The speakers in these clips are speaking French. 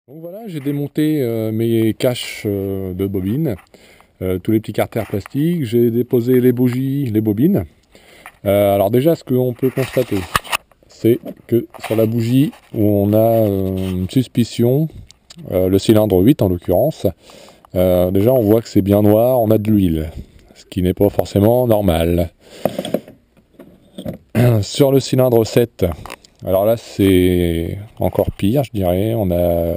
Donc voilà, j'ai démonté mes caches de bobines, tous les petits carters plastiques, j'ai déposé les bougies, les bobines. Alors déjà, ce qu'on peut constater, c'est que sur la bougie où on a une suspicion, le cylindre 8 en l'occurrence, déjà on voit que c'est bien noir, on a de l'huile, ce qui n'est pas forcément normal. Sur le cylindre 7, alors là c'est encore pire je dirais, on a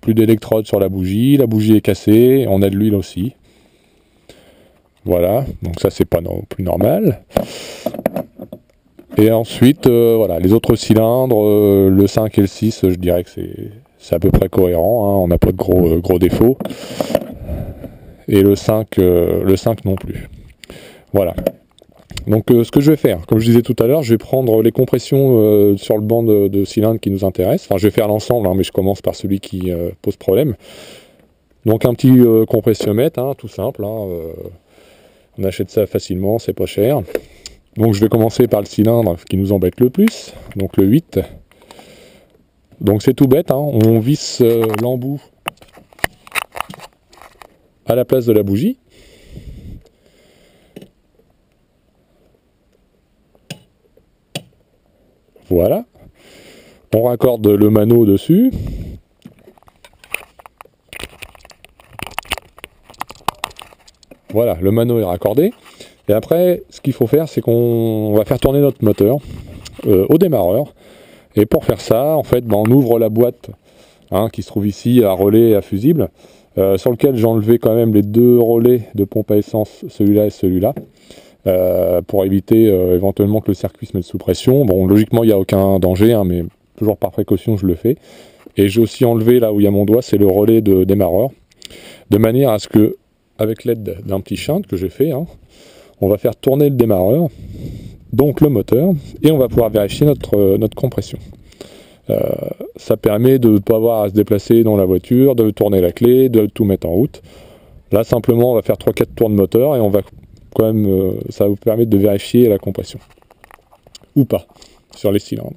plus d'électrodes sur la bougie est cassée, on a de l'huile aussi. Voilà, donc ça c'est pas non plus normal. Et ensuite, voilà, les autres cylindres, le 5 et le 6, je dirais que c'est à peu près cohérent, hein, on n'a pas de gros défauts. Et le 5 non plus. Voilà. Donc ce que je vais faire, comme je disais tout à l'heure, je vais prendre les compressions sur le banc de cylindres qui nous intéresse. Enfin, je vais faire l'ensemble, hein, mais je commence par celui qui pose problème. Donc un petit compressiomètre, hein, tout simple. Hein, on achète ça facilement, c'est pas cher. Donc je vais commencer par le cylindre qui nous embête le plus, donc le 8. Donc c'est tout bête, hein, on visse l'embout à la place de la bougie. Voilà. On raccorde le mano dessus. Voilà, le mano est raccordé. Et après, ce qu'il faut faire, c'est qu'on va faire tourner notre moteur au démarreur. Et pour faire ça, en fait, on ouvre la boîte hein, qui se trouve ici à relais et à fusible, sur lequel j'ai enlevé quand même les deux relais de pompe à essence, celui-là et celui-là. Pour éviter éventuellement que le circuit se mette sous pression. Bon, logiquement, il n'y a aucun danger, hein, mais toujours par précaution, je le fais. Et j'ai aussi enlevé, là où il y a mon doigt, c'est le relais de démarreur, de manière à ce que, avec l'aide d'un petit shunt que j'ai fait, hein, on va faire tourner le démarreur, donc le moteur, et on va pouvoir vérifier notre compression. Ça permet de ne pas avoir à se déplacer dans la voiture, de tourner la clé, de tout mettre en route. Là, simplement, on va faire 3-4 tours de moteur et on va quand même, ça va vous permettre de vérifier la compression ou pas sur les cylindres.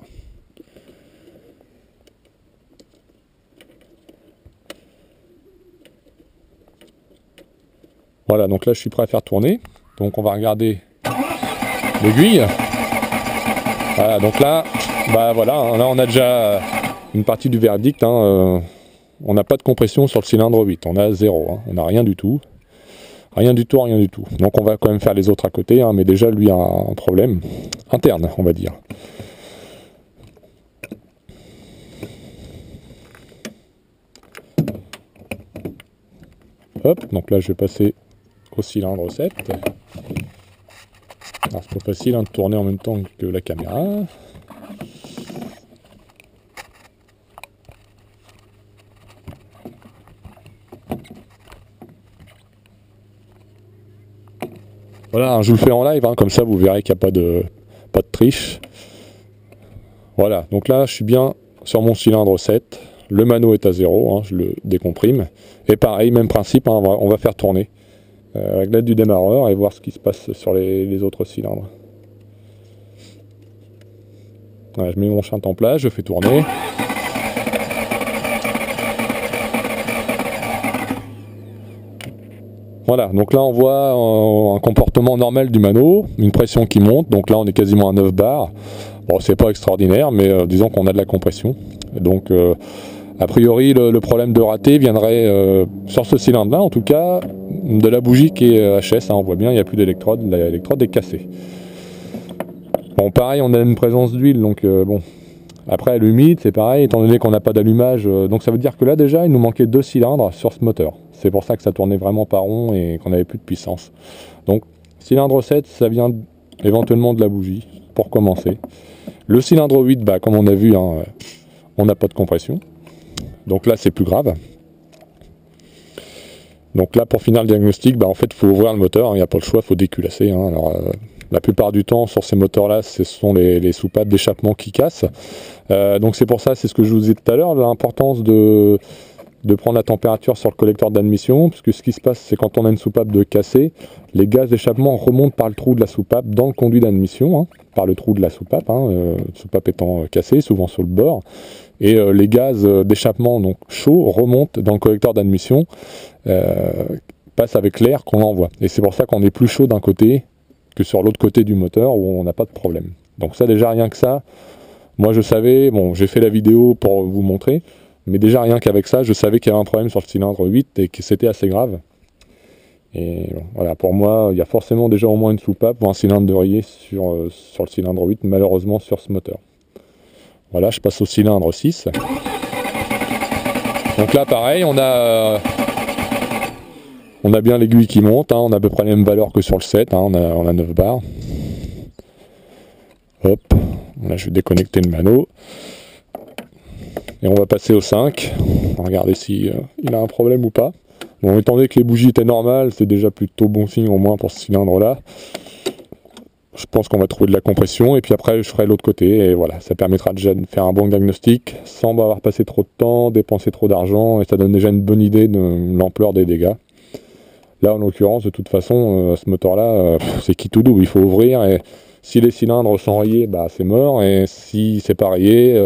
Voilà, donc là je suis prêt à faire tourner. Donc on va regarder l'aiguille. Voilà, donc là, bah voilà, hein, là on a déjà une partie du verdict. Hein, on n'a pas de compression sur le cylindre 8, on a 0, hein, on n'a rien du tout. Rien du tout, rien du tout. Donc on va quand même faire les autres à côté, hein, mais déjà lui a un problème interne, on va dire. Hop, donc là je vais passer au cylindre 7. Alors c'est pas facile hein, de tourner en même temps que la caméra. Voilà, je vous le fais en live, hein, comme ça vous verrez qu'il n'y a pas de triche. Voilà, donc là je suis bien sur mon cylindre 7, le mano est à 0, hein, je le décomprime. Et pareil, même principe, hein, on va faire tourner avec l'aide du démarreur et voir ce qui se passe sur les autres cylindres. Voilà, je mets mon shunt en place, je fais tourner. Voilà, donc là on voit un comportement normal du mano, une pression qui monte, donc là on est quasiment à 9 bars. Bon, c'est pas extraordinaire, mais disons qu'on a de la compression. Donc a priori le problème de raté viendrait sur ce cylindre-là, en tout cas, de la bougie qui est HS, hein, on voit bien, il n'y a plus d'électrode, l'électrode est cassée. Bon, pareil, on a une présence d'huile, donc bon. Après, l'humide, c'est pareil, étant donné qu'on n'a pas d'allumage, donc ça veut dire que là déjà, il nous manquait 2 cylindres sur ce moteur. C'est pour ça que ça tournait vraiment pas rond et qu'on n'avait plus de puissance. Donc, cylindre 7, ça vient éventuellement de la bougie, pour commencer. Le cylindre 8, bah, comme on a vu, hein, on n'a pas de compression. Donc là, c'est plus grave. Donc là, pour finir le diagnostic, bah, en fait, il faut ouvrir le moteur, il n'y a pas le choix, il faut déculasser. Hein. Alors, la plupart du temps, sur ces moteurs-là, ce sont les soupapes d'échappement qui cassent. Donc c'est pour ça, c'est ce que je vous disais tout à l'heure, l'importance de prendre la température sur le collecteur d'admission, puisque ce qui se passe, c'est quand on a une soupape de cassée, les gaz d'échappement remontent par le trou de la soupape dans le conduit d'admission, hein, par le trou de la soupape, soupape étant cassée, souvent sur le bord. et les gaz d'échappement donc chauds remontent dans le collecteur d'admission, passent avec l'air qu'on envoie. Et c'est pour ça qu'on est plus chaud d'un côté que sur l'autre côté du moteur où on n'a pas de problème. Donc ça déjà rien que ça, moi je savais, bon j'ai fait la vidéo pour vous montrer, mais déjà rien qu'avec ça, je savais qu'il y avait un problème sur le cylindre 8 et que c'était assez grave. Et bon, voilà, pour moi, il y a forcément déjà au moins une soupape ou un cylindre de rayé sur le cylindre 8, malheureusement sur ce moteur. Voilà, je passe au cylindre 6. Donc là pareil, on a bien l'aiguille qui monte, hein, on a à peu près les mêmes valeurs que sur le 7, hein, on a 9 bars. Hop, là je vais déconnecter le mano. Et on va passer au 5. On va regarder si il a un problème ou pas. Bon, étant donné que les bougies étaient normales, c'est déjà plutôt bon signe au moins pour ce cylindre-là. Je pense qu'on va trouver de la compression et puis après je ferai l'autre côté et voilà, ça permettra déjà de faire un bon diagnostic sans avoir passé trop de temps, dépenser trop d'argent et ça donne déjà une bonne idée de l'ampleur des dégâts. Là en l'occurrence, de toute façon, ce moteur-là, c'est qui tout double, il faut ouvrir et si les cylindres sont rayés, bah, c'est mort et si c'est pas rayé,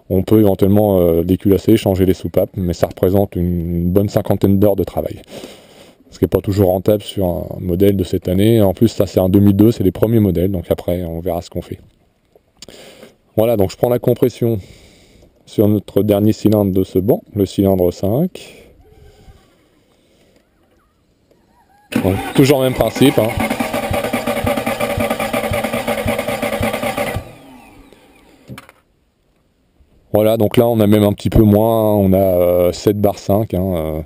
on peut éventuellement déculasser, changer les soupapes, mais ça représente une bonne cinquantaine d'heures de travail. Ce qui n'est pas toujours rentable sur un modèle de cette année. En plus, ça c'est un 2002, c'est les premiers modèles, donc après on verra ce qu'on fait. Voilà, donc je prends la compression sur notre dernier cylindre de ce banc, le cylindre 5. Donc, toujours le même principe, hein. Voilà, donc là on a même un petit peu moins, on a 7 bar 5, hein,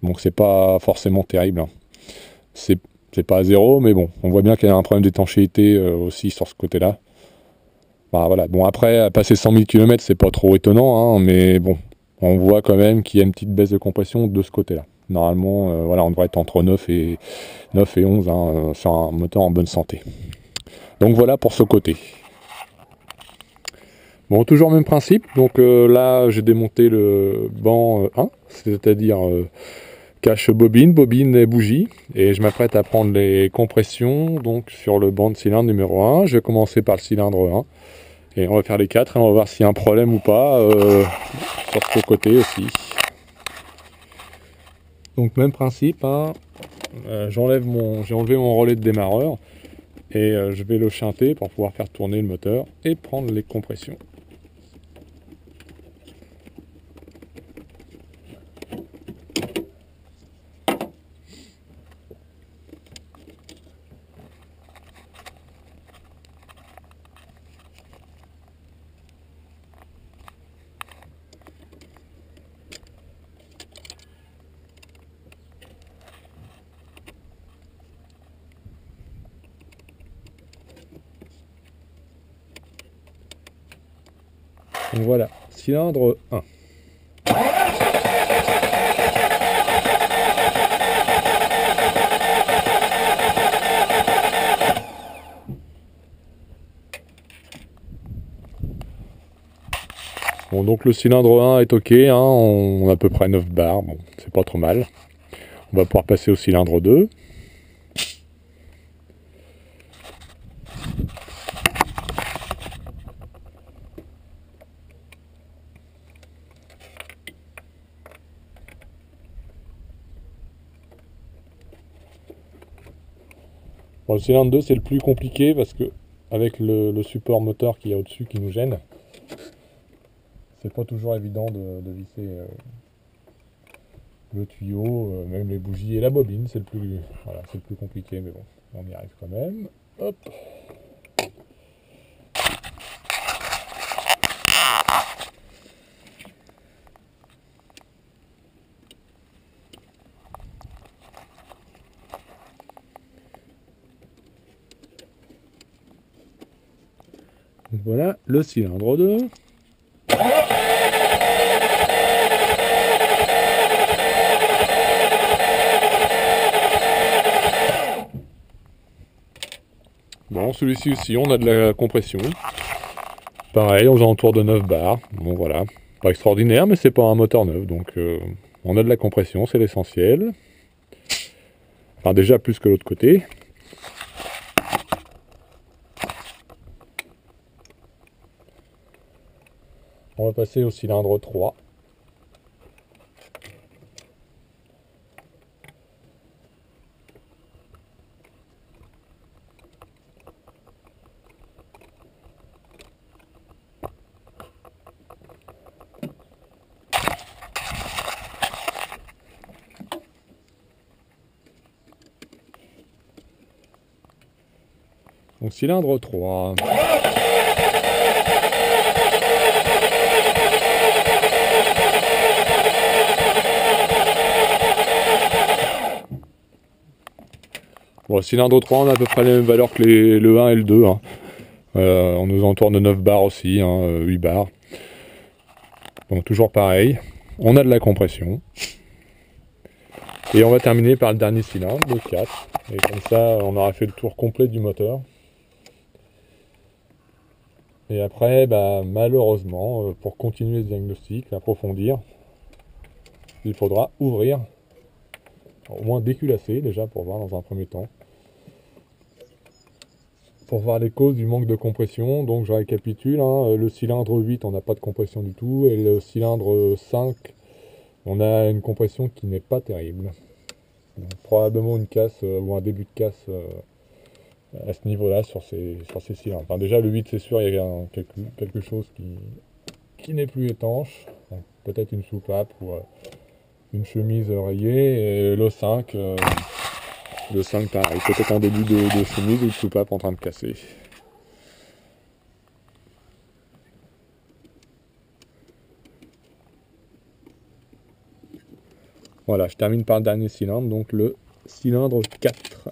donc c'est pas forcément terrible. Hein. C'est pas à zéro, mais bon, on voit bien qu'il y a un problème d'étanchéité aussi sur ce côté-là. Bah, voilà. Bon, après, passer 100 000 km, c'est pas trop étonnant, hein, mais bon, on voit quand même qu'il y a une petite baisse de compression de ce côté-là. Normalement, voilà, on devrait être entre 9 et 11 hein, sur un moteur en bonne santé. Donc voilà pour ce côté. Bon, toujours le même principe. Donc là, j'ai démonté le banc 1, c'est-à-dire cache bobine et bougie. Et je m'apprête à prendre les compressions donc sur le banc de cylindre numéro 1. Je vais commencer par le cylindre 1. Et on va faire les 4 et on va voir s'il y a un problème ou pas sur ce côté aussi. Donc même principe, hein. J'ai enlevé mon relais de démarreur et je vais le chanter pour pouvoir faire tourner le moteur et prendre les compressions. Donc voilà, cylindre 1. Bon, donc le cylindre 1 est ok, hein, on a à peu près 9 bars, bon, c'est pas trop mal. On va pouvoir passer au cylindre 2. Bon, le cylindre 2 c'est le plus compliqué parce que avec le support moteur qu'il y a au-dessus qui nous gêne, c'est pas toujours évident de visser le tuyau, même les bougies et la bobine, c'est le plus compliqué, mais bon, on y arrive quand même. Hop. Donc voilà le cylindre 2. Bon, celui-ci aussi, on a de la compression. Pareil, aux alentours de 9 bars. Bon, voilà. Pas extraordinaire, mais c'est pas un moteur neuf. Donc, on a de la compression, c'est l'essentiel. Enfin, déjà plus que l'autre côté. On va passer au cylindre 3. Donc cylindre 3. Bon, cylindre 3, on a à peu près les mêmes valeurs que le 1 et le 2. Hein. On nous entoure de 9 bars aussi, hein, 8 bars. Donc toujours pareil. On a de la compression. Et on va terminer par le dernier cylindre, le 4. Et comme ça, on aura fait le tour complet du moteur. Et après, malheureusement, pour continuer ce diagnostic, approfondir, il faudra ouvrir, au moins déculasser déjà pour voir dans un premier temps. Pour voir les causes du manque de compression, donc je récapitule, hein, le cylindre 8, on n'a pas de compression du tout, et le cylindre 5, on a une compression qui n'est pas terrible. Donc, probablement une casse ou un début de casse à ce niveau-là sur ces cylindres. Enfin, déjà le 8 c'est sûr, il y a quelque chose qui n'est plus étanche, peut-être une soupape ou une chemise rayée, et le 5 pareil, peut-être un début de chemise ou de soupape en train de casser. Voilà, je termine par le dernier cylindre, donc le cylindre 4.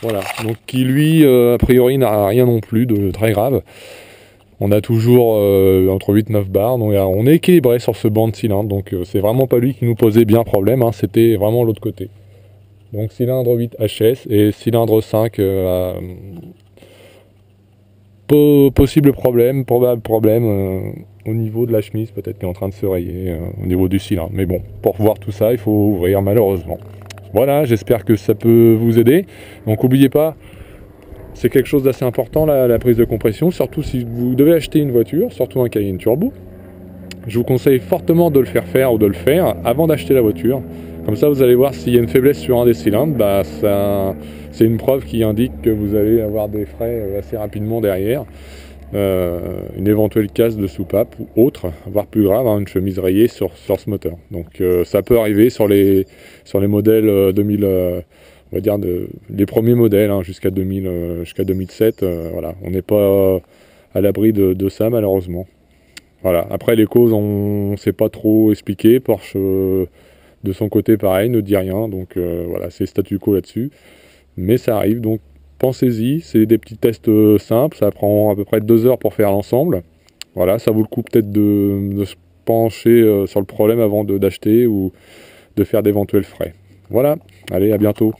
Voilà, donc qui lui, a priori, n'a rien non plus de très grave. On a toujours entre 8 et 9 bars, donc on est équilibré sur ce banc de cylindre, donc c'est vraiment pas lui qui nous posait bien problème, hein, c'était vraiment l'autre côté. Donc cylindre 8 HS et cylindre 5 possible problème, probable problème au niveau de la chemise, peut-être qui est en train de se rayer au niveau du cylindre. Mais bon, pour voir tout ça, il faut ouvrir malheureusement. Voilà, j'espère que ça peut vous aider. Donc n'oubliez pas, c'est quelque chose d'assez important la prise de compression, surtout si vous devez acheter une voiture, surtout un Cayenne Turbo. Je vous conseille fortement de le faire ou de le faire avant d'acheter la voiture. Comme ça, vous allez voir s'il y a une faiblesse sur un des cylindres, c'est une preuve qui indique que vous allez avoir des frais assez rapidement derrière. Une éventuelle casse de soupape ou autre, voire plus grave, hein, une chemise rayée sur ce moteur. Donc ça peut arriver sur les modèles 2000, on va dire les premiers modèles, hein, jusqu'à 2007. Voilà, on n'est pas à l'abri de ça malheureusement. Voilà. Après les causes, on ne sait pas trop expliquer. Porsche de son côté pareil, ne dit rien. Donc voilà, c'est statu quo là-dessus. Mais ça arrive, donc pensez-y, c'est des petits tests simples, ça prend à peu près 2 heures pour faire l'ensemble. Voilà, ça vaut le coup peut-être de se pencher sur le problème avant d'acheter ou de faire d'éventuels frais. Voilà, allez, à bientôt.